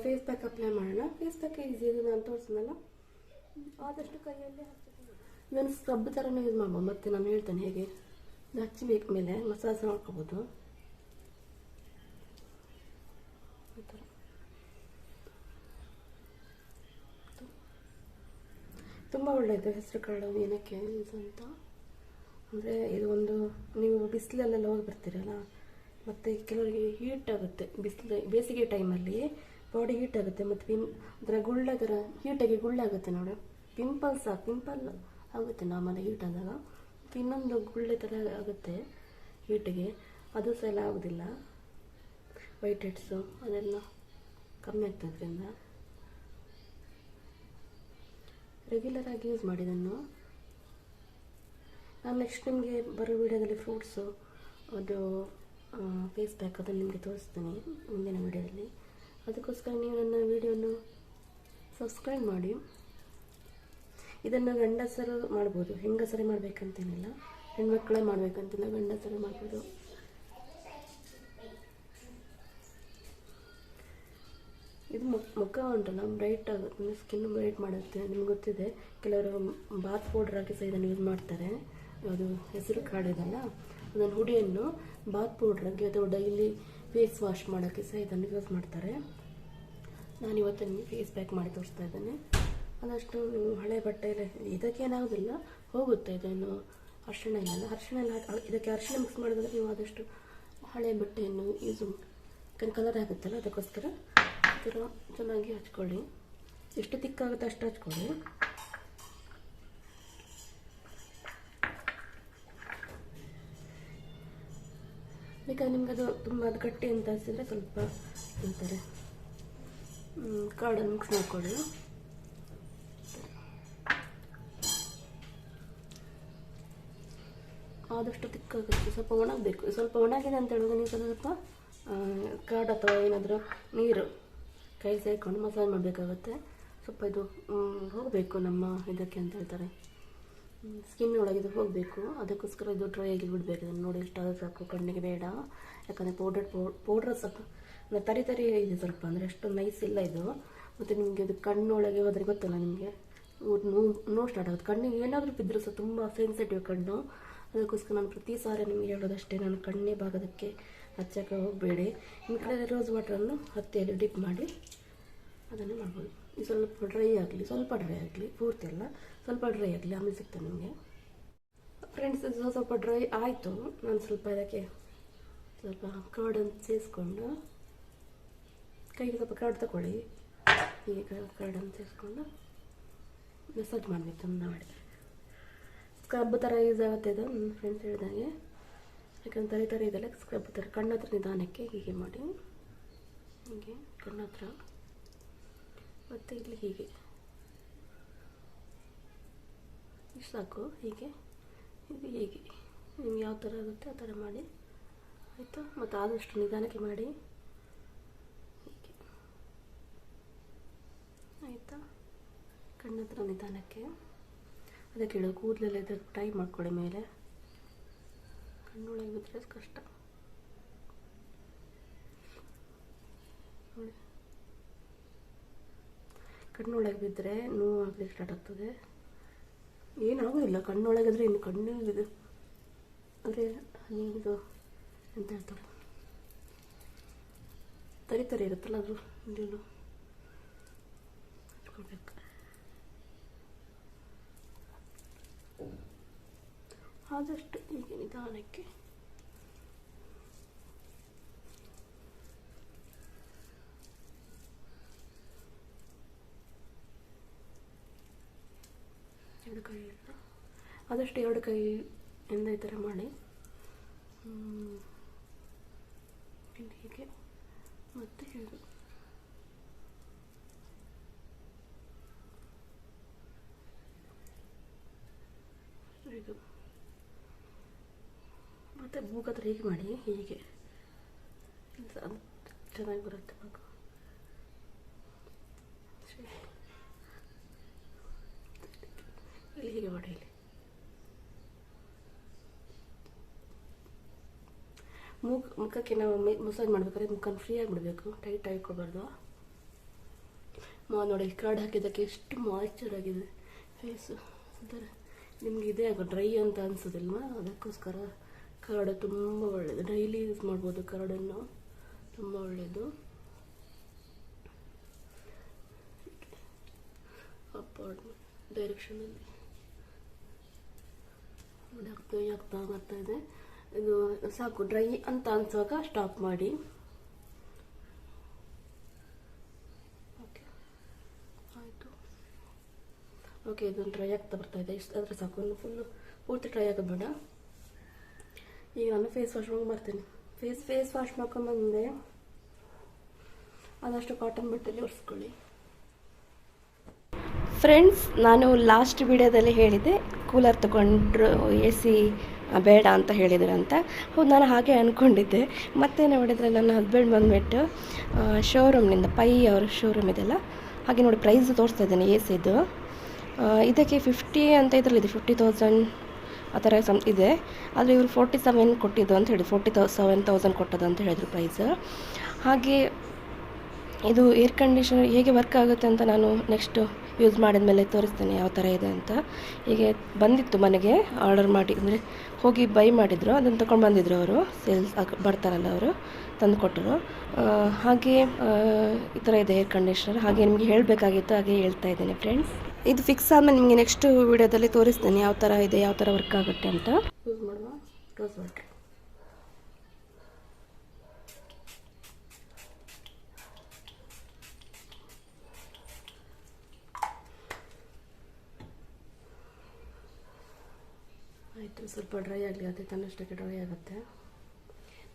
Face pack apply ಮಾಡೋಣ. Face pack easy ಇದೆ, ನಾನು ತೋರಿಸಿದ್ನಲ್ಲ. ಆದಷ್ಟು ಕೈಯಲ್ಲಿ ಇವನು ಸ್ಕ್ರಬ್ ಥರನೇ ಯೂಸ್ ಮಾಡ್ಬೋದು. ಮತ್ತೆ ನಾನು ಹೇಳ್ತೇನೆ ಹೇಗೆ ಹಚ್ಚಬೇಕು, ಮೇಲೆ ಮಸಾಜ್ ಮಾಡ್ಕೋಬೋದು. ಈ ಥರ ತುಂಬ ಒಳ್ಳೆಯದು. ಹೆಸರು ಕಾಳು ಏನಕ್ಕೆ ಯೂಸ್ ಅಂತ ಅಂದರೆ, ಇದು ಒಂದು ನೀವು ಬಿಸಿಲಲ್ಲೆಲ್ಲ ಹೋಗಿ ಬರ್ತೀರಲ್ಲ, ಮತ್ತು ಕೆಲವರಿಗೆ ಹೀಟ್ ಆಗುತ್ತೆ. ಬೇಸಿಗೆ ಟೈಮಲ್ಲಿ ಬಾಡಿ ಹೀಟ್ ಆಗುತ್ತೆ, ಮತ್ತು ಅದರ ಗುಳ್ಳ ಥರ ಹೀಟಾಗಿ ಗುಳ್ಳಾಗುತ್ತೆ ನೋಡಿ. ಪಿಂಪಲ್ ಆಗುತ್ತೆ ನಾರ್ಮಲ್ ಹೀಟ್ ಆದಾಗ. ಇನ್ನೊಂದು ಗುಳ್ಳೆ ಥರ ಆಗುತ್ತೆ ಹೀಟಿಗೆ, ಅದು ಸಹ ಎಲ್ಲ ಆಗೋದಿಲ್ಲ. ವೈಟ್ ಹೆಡ್ಸು ಅದೆಲ್ಲ ಕಮ್ಮಿ ಆಗ್ತದ್ರಿಂದ ರೆಗ್ಯುಲರ್ ಆಗಿ ಯೂಸ್ ಮಾಡಿ ಇದನ್ನು. ನಾನು ನೆಕ್ಸ್ಟ್ ನಿಮಗೆ ಬರೋ ವಿಡಿಯೋದಲ್ಲಿ ಫ್ರೂಟ್ಸು ಅದು ಫೇಸ್ ಪ್ಯಾಕ್ ಅದನ್ನು ನಿಮಗೆ ತೋರಿಸ್ತೀನಿ ಮುಂದಿನ ವಿಡಿಯೋದಲ್ಲಿ. ಅದಕ್ಕೋಸ್ಕರ ನೀವು ನನ್ನ ವಿಡಿಯೋನ ಸಬ್ಸ್ಕ್ರೈಬ್ ಮಾಡಿ. ಇದನ್ನು ಗಂಡಸರು ಮಾಡ್ಬೋದು, ಹೆಂಗಸರೇ ಮಾಡಬೇಕಂತೇನಿಲ್ಲ, ಹೆಣ್ಮಕ್ಳೇ ಮಾಡಬೇಕಂತಿಲ್ಲ, ಗಂಡಸರೇ ಮಾಡ್ಬೋದು. ಇದು ಮುಖ ಉಂಟಲ್ಲ ಬ್ರೈಟ್ ಆಗುತ್ತೆ, ಸ್ಕಿನ್ ಬ್ರೈಟ್ ಮಾಡುತ್ತೆ. ನಿಮ್ಗೆ ಗೊತ್ತಿದೆ, ಕೆಲವರು ಬಾತ್ ಪೌಡರ್ ಹಾಕಿ ಸಹ ಇದನ್ನು ಯೂಸ್ ಮಾಡ್ತಾರೆ. ಅದು ಹೆಸರು ಕಾಡಿದಲ್ಲ, ಅದನ್ನು ಹುಡಿಯನ್ನು ಬಾತ್ ಪೌಡ್ರಾಗಿ ಅಥವಾ ಡೈಲಿ ಫೇಸ್ ವಾಶ್ ಮಾಡೋಕ್ಕೆ ಸಹ ಇದನ್ನು ಯೂಸ್ ಮಾಡ್ತಾರೆ. ನಾನಿವತ್ತು ನಿಮಗೆ ಫೇಸ್ ಪ್ಯಾಕ್ ಮಾಡಿ ತೋರಿಸ್ತಾ ಇದ್ದೇನೆ. ಅದಷ್ಟು ಹಳೆ ಬಟ್ಟೆಯಲ್ಲಿ ಇದಕ್ಕೇನಾಗೋದಿಲ್ಲ, ಹೋಗುತ್ತೆ. ಇದನ್ನು ಅರಿಶಿಣ ಇಲ್ಲ, ಇದಕ್ಕೆ ಅರಿಶಿಣ ಮಿಕ್ಸ್ ಮಾಡಿದ್ರೆ ನೀವು ಆದಷ್ಟು ಹಳೆ ಬಟ್ಟೆಯನ್ನು ಯೂಸ್ ಕಲರ್ ಆಗುತ್ತಲ್ಲ, ಅದಕ್ಕೋಸ್ಕರ ಈ ಥರ ಚೆನ್ನಾಗಿ ಹಚ್ಕೊಳ್ಳಿ. ಎಷ್ಟು ತಿಕ್ಕಾಗುತ್ತೆ ಅಷ್ಟು ಹಚ್ಕೊಳ್ಳಿ. ಬೇಕಾದ್ರೆ ನಿಮ್ಗೆ ಅದು ತುಂಬ ಗಟ್ಟಿ ಅಂತ ಅನಿಸಿದ್ರೆ ಸ್ವಲ್ಪ ಅಂತಾರೆ ಕಾಡನ್ನು ಮಿಕ್ಸ್ ಮಾಡಿಕೊಳ್ಳಿ. ಆದಷ್ಟು ತಿಕ್ಕಾಗುತ್ತೆ, ಸ್ವಲ್ಪ ಒಣಗಬೇಕು. ಸ್ವಲ್ಪ ಒಣಗಿದೆ ಅಂತ ಹೇಳಿದ್ರೆ ನೀವು ಸ್ವಲ್ಪ ಕಾರ್ಡ್ ಅಥವಾ ಏನಾದರೂ ನೀರು ಕೈ ಸೇರಿಕೊಂಡು ಮಸಾಜ್ ಮಾಡಬೇಕಾಗುತ್ತೆ. ಸ್ವಲ್ಪ ಇದು ಹೋಗಬೇಕು ನಮ್ಮ ಇದಕ್ಕೆ ಅಂತ ಹೇಳ್ತಾರೆ, ಸ್ಕಿನ್ ಒಳಗೆ ಇದು ಹೋಗಬೇಕು. ಅದಕ್ಕೋಸ್ಕರ ಇದು ಡ್ರೈ ಆಗಿ ಬಿಡಬೇಕು. ಇದನ್ನು ನೋಡಿ ಇಷ್ಟಾದರೂ ಸಾಕು, ಕಣ್ಣಿಗೆ ಬೇಡ. ಯಾಕಂದರೆ ಪೌಡ್ರ್ ಸ್ವಲ್ಪ ತರಿ ಇದೆ ಸ್ವಲ್ಪ, ಅಂದರೆ ಅಷ್ಟು ನೈಸ್ ಇಲ್ಲ ಇದು. ಮತ್ತು ನಿಮಗೆ ಇದು ಕಣ್ಣೊಳಗೆ ಹೋದರೆ ಗೊತ್ತಲ್ಲ ನಿಮಗೆ ನೋವು ಸ್ಟಾರ್ಟ್ ಆಗುತ್ತೆ. ಕಣ್ಣಿಗೆ ಏನಾದರೂ ಬಿದ್ದರೂ ಸಹ ತುಂಬ ಸೆನ್ಸಿಟಿವ್ ಕಣ್ಣು. ಅದಕ್ಕೋಸ್ಕರ ನಾನು ಪ್ರತಿ ಸಾರಿ ನಿಮಗೆ ಹೇಳೋದಷ್ಟೇ, ನಾನು ಕಣ್ಣೇ ಭಾಗದಕ್ಕೆ ಹಚ್ಚಕ್ಕೆ ಹೋಗಬೇಡಿ. ಇನ್ನು ಕಡೆ ರೋಸ್ ವಾಟರನ್ನು ಹತ್ತಿಯಲ್ಲಿ ಡಿಪ್ ಮಾಡಿ ಅದನ್ನು ಮಾಡ್ಬೋದು. ಇದು ಸ್ವಲ್ಪ ಡ್ರೈ ಆಗಲಿ, ಪೂರ್ತಿ ಅಲ್ಲ, ಸ್ವಲ್ಪ ಡ್ರೈ ಆಗಲಿ, ಆಮೇಲೆ ಸಿಗ್ತದೆ ನಿಮಗೆ. ಫ್ರೆಂಡ್ಸ್, ಇದು ಸ್ವಲ್ಪ ಡ್ರೈ ಆಯಿತು. ನಾನು ಸ್ವಲ್ಪ ಇದಕ್ಕೆ ಸ್ವಲ್ಪ ಕರ್ಡನ್ನು ಸೇರಿಸ್ಕೊಂಡು, ಕೈಗೆ ಸ್ವಲ್ಪ ಕರ್ಡ್ ತಗೊಳ್ಳಿ, ಹೀಗೆ ಕರ್ಡನ್ನು ಸೇರಿಸ್ಕೊಂಡು ಮಸಾಜ್ ಮಾಡಬೇಕು ಚೆನ್ನಾಗಿ. ಸ್ಕ್ರಬ್ ಥರ ಯೂಸ್ ಆಗುತ್ತೆ ಇದು, ನನ್ನ ಫ್ರೆಂಡ್ಸ್ ಹೇಳಿದಾಗೆ. ಯಾಕಂದ್ರೆ ತರಿ ಇದೆಲ್ಲ ಸ್ಕ್ರಬ್ ಥರ ಕಣ್ಣ ಹತ್ರ ನಿಧಾನಕ್ಕೆ ಹೀಗೆ ಮಾಡಿ, ಹೀಗೆ ಕಣ್ಣ ಹತ್ರ, ಮತ್ತು ಇಲ್ಲಿ ಹೀಗೆ ಇಷ್ಟು ಸಾಕು. ಹೀಗೆ ನಿಮ್ಗೆ ಯಾವ ಥರ ಆಗುತ್ತೆ ಆ ಥರ ಮಾಡಿ, ಆಯಿತಾ. ಮತ್ತು ಆದಷ್ಟು ನಿಧಾನಕ್ಕೆ ಮಾಡಿ, ಹೀಗೆ ಆಯಿತಾ. ಕಣ್ಣ ಹತ್ರ ನಿಧಾನಕ್ಕೆ. ಅದಕ್ಕೆ ಹೇಳೋದು, ಕೂದಲೆಲ್ಲ ಇದಕ್ಕೆ ಟ್ರೈ ಮಾಡ್ಕೊಳ್ಳಿ ಮೇಲೆ. ಕಣ್ಣೊಳಗೆ ಬಿದ್ದರೆ ಕಷ್ಟ ನೋಡಿ. ಕಣ್ಣೊಳಗೆ ಬಿದ್ದರೆ ನೋವು ಆಗಲಿಕ್ಕೆ ಸ್ಟಾರ್ಟ್ ಆಗ್ತದೆ. ಏನಾಗೋದಿಲ್ಲ ಕಣ್ಣೊಳಗಿದ್ರೆ, ಇನ್ನು ಕಣ್ಣಿಗೆ ಅಂದರೆ ಇದು ಎಂತ ಹೇಳ್ತಾರೆ, ತರಿ ಇರುತ್ತಲ್ಲ, ಅದು ಇದೇನು ಹಚ್ಕೊಳ್ಬೇಕು. ಆದಷ್ಟು ಹೀಗೆ ನಿಧಾನಕ್ಕೆ ಎರಡು ಕೈ ಇಲ್ಲ, ಆದಷ್ಟು ಎರಡು ಕೈಯಿಂದ ಈ ಥರ ಮಾಡಿ ಹೀಗೆ. ಮತ್ತು ಹೀಗೆ ಇದು ಮತ್ತು ಮೂಗು ಹತ್ರ ಹೀಗೆ ಮಾಡಿ, ಹೀಗೆ ಚೆನ್ನಾಗಿ ಬರುತ್ತೆ ಮಗು. ಇಲ್ಲಿ ಹೀಗೆ ಮಾಡಿ, ಇಲ್ಲಿ ಮುಖಕ್ಕೆ ನಾವು ಮಸಾಜ್ ಮಾಡಬೇಕಾದ್ರೆ ಮುಖನ ಫ್ರೀ ಆಗಿಬಿಡಬೇಕು, ಟೈಟ್ ಆಗಿಕೊಳ್ಬಾರ್ದು. ನೋಡಿ ಕರ್ಡ್ ಹಾಕಿದ್ದಕ್ಕೆ ಎಷ್ಟು ಮಾಯ್ಚರ್ ಆಗಿದೆ ಫೇಸು. ಒಂಥರ ನಿಮ್ಗೆ ಇದೇ ಆಗೋ ಡ್ರೈ ಅಂತ ಅನಿಸೋದಿಲ್ವಾ? ಅದಕ್ಕೋಸ್ಕರ ಕರ್ಡ್ ತುಂಬ ಒಳ್ಳೆಯದು, ಡೈಲಿ ಯೂಸ್ ಮಾಡ್ಬೋದು ಕರ್ಡನ್ನು, ತುಂಬ ಒಳ್ಳೆಯದು. ಅಪ್ವರ್ಡ್ ಡೈರೆಕ್ಷನಲ್ಲಿ ಆಗ್ತಾ ಬರ್ತಾ ಇದೆ. ಇದು ಸಾಕು, ಡ್ರೈ ಅಂತ ಅನ್ಸುವಾಗ ಸ್ಟಾಪ್ ಮಾಡಿ. ಓಕೆ ಆಯಿತು. ಓಕೆ, ಇದೊಂದು ಡ್ರೈ ಆಗ್ತಾ ಬರ್ತಾ ಇದೆ. ಇಷ್ಟು ಆದರೆ ಸಾಕು, ಒಂದು ಫುಲ್ಲು ಪೂರ್ತಿ ಡ್ರೈ ಆಗೋದು ಬೇಡ. ಈಗ ನಾನು ಫೇಸ್ ವಾಶ್ ಮಾಡ್ತೀನಿ. ಫೇಸ್ ವಾಶ್ ಮಾಡ್ಕೊಂಡ್ಬಂದೆ. ಆದಷ್ಟು ಕಾಟನ್ ಬಟ್ಟೆಯಲ್ಲಿ ಒರೆಸ್ಕೊಳ್ಳಿ. ಫ್ರೆಂಡ್ಸ್, ನಾನು ಲಾಸ್ಟ್ ವಿಡಿಯೋದಲ್ಲಿ ಹೇಳಿದ್ದೆ ಕೂಲರ್ ತಗೊಂಡ್ರು ಎ ಸಿ ಬೇಡ ಅಂತ ಹೇಳಿದ್ರು ಅಂತ. ಹೌದು, ನಾನು ಹಾಗೆ ಅಂದ್ಕೊಂಡಿದ್ದೆ. ಮತ್ತೇನು ನೋಡಿದರೆ ನನ್ನ ಹಸ್ಬೆಂಡ್ ಬಂದುಬಿಟ್ಟು ಶೋರೂಮ್ನಿಂದ ಅವ್ರ ಶೋರೂಮ್ ಇದೆಲ್ಲ, ಹಾಗೆ ನೋಡಿ ಪ್ರೈಸ್ ತೋರಿಸ್ತಾ ಇದ್ದೇನೆ ಎ ಸಿದು. ಇದಕ್ಕೆ 50 ಅಂತ ಇದರಲ್ಲಿದೆ, 50,000 ಆ ಥರ ಇದೆ. ಆದರೆ ಇವರು 47 ಕೊಟ್ಟಿದ್ದು ಅಂತ ಹೇಳಿದ್ರು, 47,000 ಕೊಟ್ಟದ್ದು ಅಂತ ಹೇಳಿದರು ಪ್ರೈಸ್. ಹಾಗೆ ಇದು ಏರ್ ಕಂಡೀಷನರ್ ಹೇಗೆ ವರ್ಕ್ ಆಗುತ್ತೆ ಅಂತ ನಾನು ನೆಕ್ಸ್ಟ್ ಯೂಸ್ ಮಾಡಿದ ಮೇಲೆ ತೋರಿಸ್ತೇನೆ ಯಾವ ಥರ ಇದೆ ಅಂತ. ಹೀಗೆ ಬಂದಿತ್ತು ಮನೆಗೆ ಆರ್ಡರ್ ಮಾಡಿ, ಅಂದರೆ ಹೋಗಿ ಬೈ ಮಾಡಿದರು, ಅದನ್ನು ತೊಗೊಂಡು ಬಂದಿದ್ದರು ಅವರು, ಸೇಲ್ಸ್ ಬರ್ತಾರಲ್ಲ ಅವರು ತಂದು ಕೊಟ್ಟರು. ಹಾಗೆ ಈ ಥರ ಇದೆ ಏರ್ ಕಂಡೀಷನರ್. ಹಾಗೆ ನಿಮಗೆ ಹೇಳಬೇಕಾಗಿತ್ತು, ಹಾಗೆ ಹೇಳ್ತಾ ಇದ್ದೇನೆ ಫ್ರೆಂಡ್ಸ್. ಇದು ಫಿಕ್ಸ್ ಆದಮೇಲೆ ನಿಮಗೆ ನೆಕ್ಸ್ಟ್ ವಿಡಿಯೋದಲ್ಲಿ ತೋರಿಸ್ತೇನೆ ಯಾವ ಥರ ಇದೆ, ಯಾವ ಥರ ವರ್ಕ್ ಆಗುತ್ತೆ ಅಂತ. ಯೂಸ್ ಮಾಡುವ ರೋಸ್ ವಾಟರ್. ಆಯಿತು, ಸ್ವಲ್ಪ ಡ್ರೈ ಆಗಲಿ, ಅದೇ ತನ್ನಷ್ಟಕ್ಕೆ ಡ್ರೈ ಆಗುತ್ತೆ.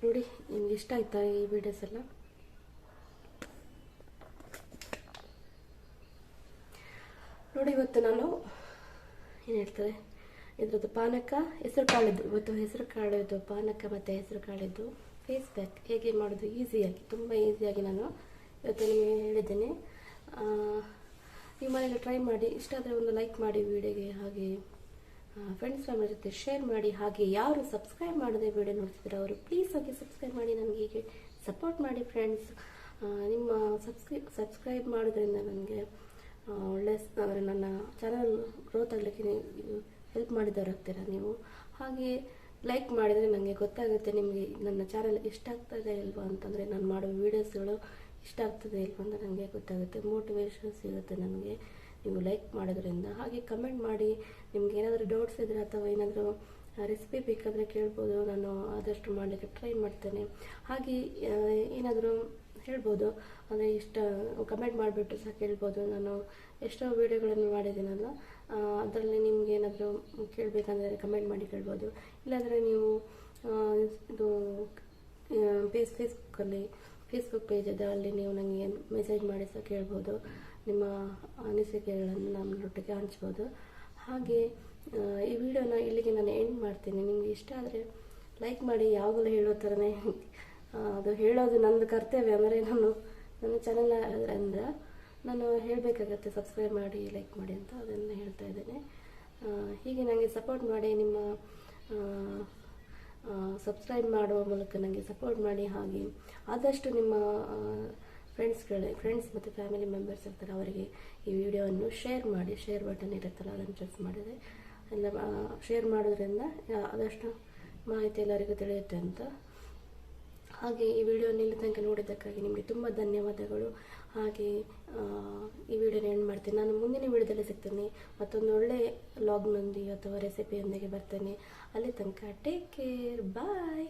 ನೋಡಿ, ನಿಮ್ಗೆ ಇಷ್ಟ ಆಯ್ತಾ ಈ ವಿಡಿಯೋಸ್ ಎಲ್ಲ? ನೋಡಿ, ಇವತ್ತು ನಾನು ಏನು ಹೇಳ್ತಾರೆ, ಇದ್ರದ್ದು ಪಾನಕ, ಹೆಸರು ಕಾಳಿದ್ದು, ಇವತ್ತು ಹೆಸರು ಕಾಳಿದ್ದು ಪಾನಕ ಮತ್ತು ಹೆಸರು ಕಾಳಿದ್ದು ಫೇಸ್ ಪ್ಯಾಕ್ ಹೇಗೆ ಮಾಡೋದು ಈಸಿಯಾಗಿ, ತುಂಬ ಈಸಿಯಾಗಿ ನಾನು ಇವತ್ತು ನಿಮಗೆ ಹೇಳಿದ್ದೇನೆ. ನೀವು ಮನೇಲಿ ಟ್ರೈ ಮಾಡಿ. ಇಷ್ಟ ಆದರೆ ಒಂದು ಲೈಕ್ ಮಾಡಿ ವಿಡಿಯೋಗೆ, ಹಾಗೆ ಫ್ರೆಂಡ್ಸ್ ಫ್ಯಾಮಿಲಿ ಜೊತೆ ಶೇರ್ ಮಾಡಿ. ಹಾಗೆ ಯಾರು ಸಬ್ಸ್ಕ್ರೈಬ್ ಮಾಡದೆ ವಿಡಿಯೋ ನೋಡ್ತಿದ್ರೆ ಅವರು ಪ್ಲೀಸ್ ಹೋಗಿ ಸಬ್ಸ್ಕ್ರೈಬ್ ಮಾಡಿ, ನನಗೆ ಹೀಗೆ ಸಪೋರ್ಟ್ ಮಾಡಿ ಫ್ರೆಂಡ್ಸ್. ನಿಮ್ಮ ಸಬ್ಸ್ಕ್ರೈಬ್ ಮಾಡೋದ್ರಿಂದ ನನಗೆ ಒಳ್ಳೆ, ನನ್ನ ಚಾನಲ್ ಗ್ರೋತ್ ಆಗಲಿಕ್ಕೆ ನೀವು ಹೆಲ್ಪ್ ಮಾಡಿದವರಾಗ್ತೀರ ನೀವು. ಹಾಗೆ ಲೈಕ್ ಮಾಡಿದರೆ ನನಗೆ ಗೊತ್ತಾಗುತ್ತೆ ನಿಮಗೆ ನನ್ನ ಚಾನಲ್ ಇಷ್ಟ ಆಗ್ತದೆ ಇಲ್ವಾ ಅಂತಂದರೆ, ನಾನು ಮಾಡೋ ವೀಡಿಯೋಸ್ಗಳು ಇಷ್ಟ ಆಗ್ತದೆ ಇಲ್ವಾ ಅಂತ ನನಗೆ ಗೊತ್ತಾಗುತ್ತೆ, ಮೋಟಿವೇಶನ್ ಸಿಗುತ್ತೆ ನನಗೆ ನೀವು ಲೈಕ್ ಮಾಡೋದ್ರಿಂದ. ಹಾಗೆ ಕಮೆಂಟ್ ಮಾಡಿ, ನಿಮ್ಗೆ ಏನಾದರೂ ಡೌಟ್ಸ್ ಇದ್ದರೆ ಅಥವಾ ಏನಾದರೂ ರೆಸಿಪಿ ಬೇಕಾದರೆ ಕೇಳ್ಬೋದು, ನಾನು ಆದಷ್ಟು ಮಾಡಲಿಕ್ಕೆ ಟ್ರೈ ಮಾಡ್ತೇನೆ. ಹಾಗೆ ಏನಾದರೂ ಹೇಳ್ಬೋದು, ಅಂದರೆ ಇಷ್ಟ ಕಮೆಂಟ್ ಮಾಡಿಬಿಟ್ಟು ಸಹ ಕೇಳ್ಬೋದು. ನಾನು ಎಷ್ಟೋ ವೀಡಿಯೋಗಳನ್ನು ಮಾಡಿದ್ದೀನಲ್ಲ, ಅದರಲ್ಲಿ ನಿಮ್ಗೆ ಏನಾದರೂ ಕೇಳಬೇಕಂದ್ರೆ ಕಮೆಂಟ್ ಮಾಡಿ ಕೇಳ್ಬೋದು. ಇಲ್ಲಾಂದರೆ ನೀವು ಇದು ಫೇಸ್ಬುಕ್ ಪೇಜ್ ಇದೆ, ಅಲ್ಲಿ ನೀವು ನನಗೆ ಮೆಸೇಜ್ ಮಾಡಿ ಸಹ ಕೇಳ್ಬೋದು. ನಿಮ್ಮ ಅನಿಸಿಕೆಗಳನ್ನು ನಮ್ಮೊಟ್ಟಿಗೆ ಹಂಚ್ಬೋದು. ಹಾಗೆ ಈ ವಿಡಿಯೋನ ಇಲ್ಲಿಗೆ ನಾನು ಎಂಡ್ ಮಾಡ್ತೀನಿ. ನಿಮಗೆ ಇಷ್ಟ ಆದರೆ ಲೈಕ್ ಮಾಡಿ. ಯಾವಾಗಲೂ ಹೇಳೋ ಥರನೇ ಅದು ಹೇಳೋದು ನಂದು ಕರ್ತವ್ಯ, ಅಂದರೆ ನನ್ನ ಚಾನಲ್ ಅಂದರೆ ನಾನು ಹೇಳಬೇಕಾಗತ್ತೆ ಸಬ್ಸ್ಕ್ರೈಬ್ ಮಾಡಿ, ಲೈಕ್ ಮಾಡಿ ಅಂತ, ಅದನ್ನು ಹೇಳ್ತಾ ಇದ್ದೇನೆ. ಹೀಗೆ ನನಗೆ ಸಪೋರ್ಟ್ ಮಾಡಿ, ನಿಮ್ಮ ಸಬ್ಸ್ಕ್ರೈಬ್ ಮಾಡುವ ಮೂಲಕ ನನಗೆ ಸಪೋರ್ಟ್ ಮಾಡಿ. ಹಾಗೆ ಆದಷ್ಟು ನಿಮ್ಮ ಫ್ರೆಂಡ್ಸ್ ಮತ್ತು ಫ್ಯಾಮಿಲಿ ಮೆಂಬರ್ಸ್ ಇರ್ತಾರೆ, ಅವರಿಗೆ ಈ ವಿಡಿಯೋವನ್ನು ಶೇರ್ ಮಾಡಿ. ಶೇರ್ ಬಟನ್ ಇರುತ್ತಲ್ಲ, ಅದನ್ನು ಪ್ರೆಸ್ ಮಾಡಿದರೆ ಎಲ್ಲ ಶೇರ್ ಮಾಡೋದ್ರಿಂದ ಆದಷ್ಟು ಮಾಹಿತಿ ಎಲ್ಲರಿಗೂ ತಿಳಿಯುತ್ತೆ ಅಂತ. ಹಾಗೆ ಈ ವಿಡಿಯೋನ ಇಲ್ಲಿ ತನಕ ನೋಡಿದ್ದಕ್ಕಾಗಿ ನಿಮಗೆ ತುಂಬ ಧನ್ಯವಾದಗಳು. ಹಾಗೆ ಈ ವಿಡಿಯೋನ ಎಂಡ್ ಮಾಡ್ತೀನಿ. ನಾನು ಮುಂದಿನ ವಿಡಿಯೋದಲ್ಲಿ ಸಿಗ್ತೇನೆ, ಮತ್ತೊಂದು ಒಳ್ಳೆ ಲಾಗ್ನೊಂದಿಗೆ ಅಥವಾ ರೆಸಿಪಿಯೊಂದಿಗೆ ಬರ್ತೇನೆ. ಅಲ್ಲಿ ತನಕ ಟೇಕ್ ಕೇರ್, ಬಾಯ್.